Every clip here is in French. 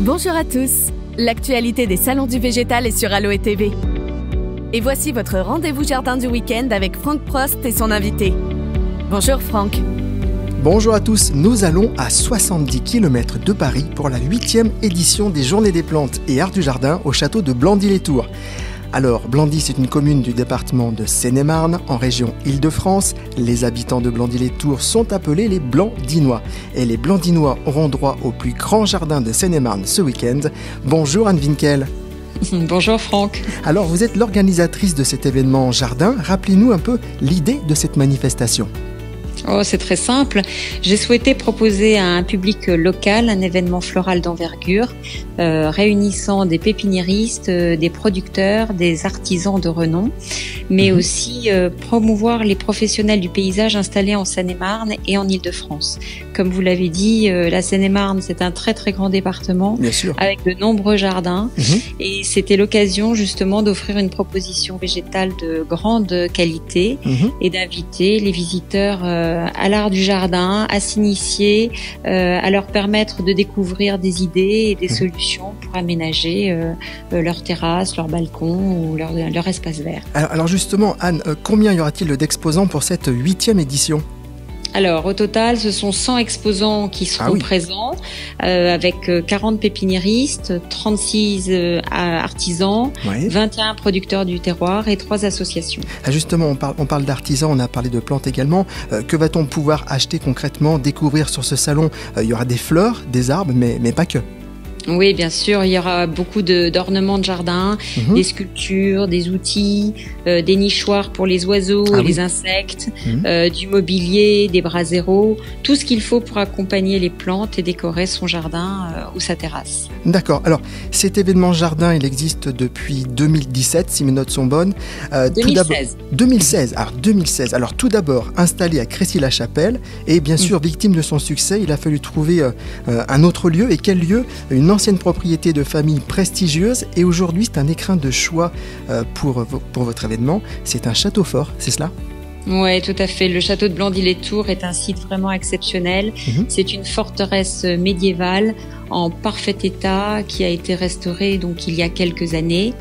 Bonjour à tous. L'actualité des salons du végétal est sur Aloe TV. Et voici votre rendez-vous jardin du week-end avec Franck Prost et son invité. Bonjour Franck. Bonjour à tous, nous allons à 70 km de Paris pour la 8e édition des Journées des plantes et arts du jardin au château de Blandy-les-Tours. Alors, Blandy, c'est une commune du département de Seine-et-Marne, en région Île-de-France. Les habitants de Blandy-les-Tours sont appelés les Blandinois. Et les Blandinois auront droit au plus grand jardin de Seine-et-Marne ce week-end. Bonjour Anne Winkel. Bonjour Franck. Alors, vous êtes l'organisatrice de cet événement jardin. Rappelez-nous un peu l'idée de cette manifestation. Oh, c'est très simple. J'ai souhaité proposer à un public local un événement floral d'envergure, réunissant des pépiniéristes, des producteurs, des artisans de renom, mais aussi promouvoir les professionnels du paysage installés en Seine-et-Marne et en Île-de-France. Comme vous l'avez dit, la Seine-et-Marne, c'est un très très grand département, bien sûr, avec de nombreux jardins, et c'était l'occasion justement d'offrir une proposition végétale de grande qualité et d'inviter les visiteurs à l'art du jardin, à s'initier, à leur permettre de découvrir des idées et des solutions pour aménager leur terrasse, leur balcon ou leur espace vert. Alors justement, Anne, combien y aura-t-il d'exposants pour cette 8e édition ? Alors, au total, ce sont 100 exposants qui seront présents, avec 40 pépiniéristes, 36 artisans, 21 producteurs du terroir et 3 associations. Justement, on parle d'artisans, on a parlé de plantes également. Que va-t-on pouvoir acheter concrètement, découvrir sur ce salon ? Il y aura des fleurs, des arbres, mais pas que. Oui, bien sûr, il y aura beaucoup d'ornements de jardin, des sculptures, des outils, des nichoirs pour les oiseaux et les insectes, du mobilier, des braseros, tout ce qu'il faut pour accompagner les plantes et décorer son jardin ou sa terrasse. D'accord. Alors, cet événement jardin, il existe depuis 2017, si mes notes sont bonnes. 2016. 2016. Alors, tout d'abord, installé à Crécy-la-Chapelle et bien sûr, victime de son succès, il a fallu trouver un autre lieu. Et quel lieu ? Une ancienne propriété de famille prestigieuse et aujourd'hui c'est un écrin de choix pour votre événement. C'est un château fort, c'est cela ? Oui, tout à fait. Le château de Blandy-les-Tours est un site vraiment exceptionnel. C'est une forteresse médiévale en parfait état qui a été restaurée donc il y a quelques années.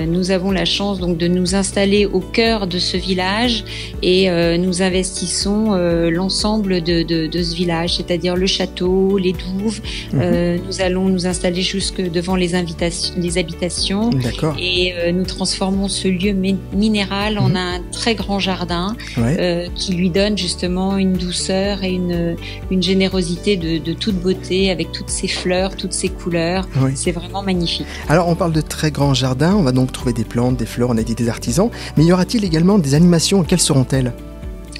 Nous avons la chance donc de nous installer au cœur de ce village et nous investissons l'ensemble de ce village, c'est-à-dire le château, les douves. Nous allons nous installer jusque devant les habitations et nous transformons ce lieu minéral en un très grand jardin qui lui donne justement une douceur et une générosité de toute beauté avec toutes ces fleurs, toutes ces couleurs. C'est vraiment magnifique. Alors on parle de très grands jardins, on va donc trouver des plantes, des fleurs, on a dit des artisans, mais y aura-t-il également des animations? Quelles seront-elles?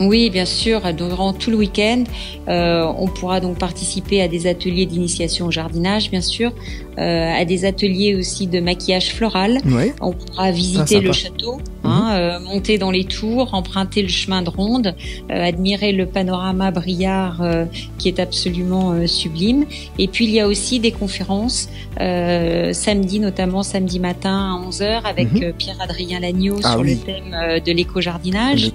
Oui, bien sûr. Durant tout le week-end, on pourra donc participer à des ateliers d'initiation au jardinage, bien sûr, à des ateliers aussi de maquillage floral. On pourra visiter le château, monter dans les tours, emprunter le chemin de ronde, admirer le panorama Briard qui est absolument sublime. Et puis il y a aussi des conférences samedi, notamment samedi matin à 11h avec Pierre-Adrien Lagneau sur le thème de l'éco-jardinage,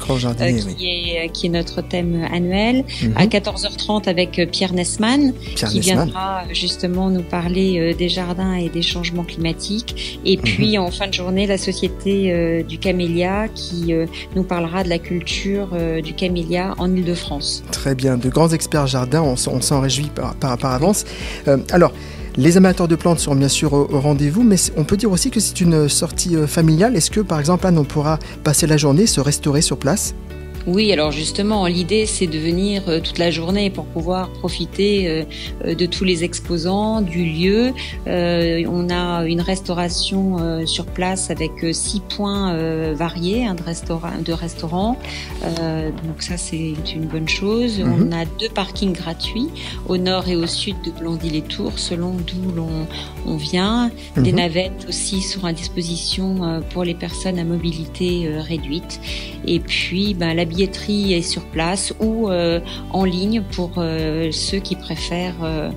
qui est notre thème annuel. À 14h30 avec Pierre Nesman, qui viendra justement nous parler des jardins et des changements climatiques. Et puis en fin de journée, la société du camélia qui nous parlera de la culture du camélia en Île-de-France. Très bien, de grands experts jardins, on s'en réjouit par avance. Alors, les amateurs de plantes seront bien sûr au rendez-vous, mais on peut dire aussi que c'est une sortie familiale. Est-ce que par exemple, Anne, on pourra passer la journée, se restaurer sur place ? Oui, alors justement, l'idée c'est de venir toute la journée pour pouvoir profiter de tous les exposants, du lieu. On a une restauration sur place avec 6 points variés de restaurants. Donc ça c'est une bonne chose. On a 2 parkings gratuits au nord et au sud de Blandy-les-Tours selon d'où on vient. Des navettes aussi sont à disposition pour les personnes à mobilité réduite. Et puis la billetterie est sur place ou en ligne pour ceux qui préfèrent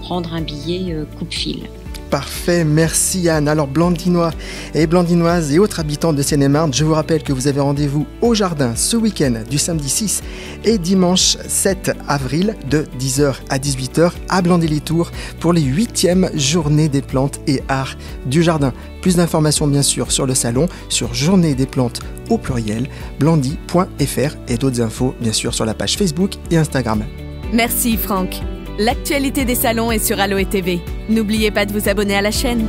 prendre un billet coupe-fil. Parfait, merci Anne. Alors Blandinois et Blandinoises et autres habitants de Seine-et-Marne, je vous rappelle que vous avez rendez-vous au jardin ce week-end du samedi 6 et dimanche 7 avril de 10h à 18h à Blandy-les-Tours pour les 8e journées des plantes et arts du jardin. Plus d'informations bien sûr sur le salon, sur journée des plantes au pluriel, blandy.fr et d'autres infos bien sûr sur la page Facebook et Instagram. Merci Franck. L'actualité des salons est sur Aloe TV. N'oubliez pas de vous abonner à la chaîne.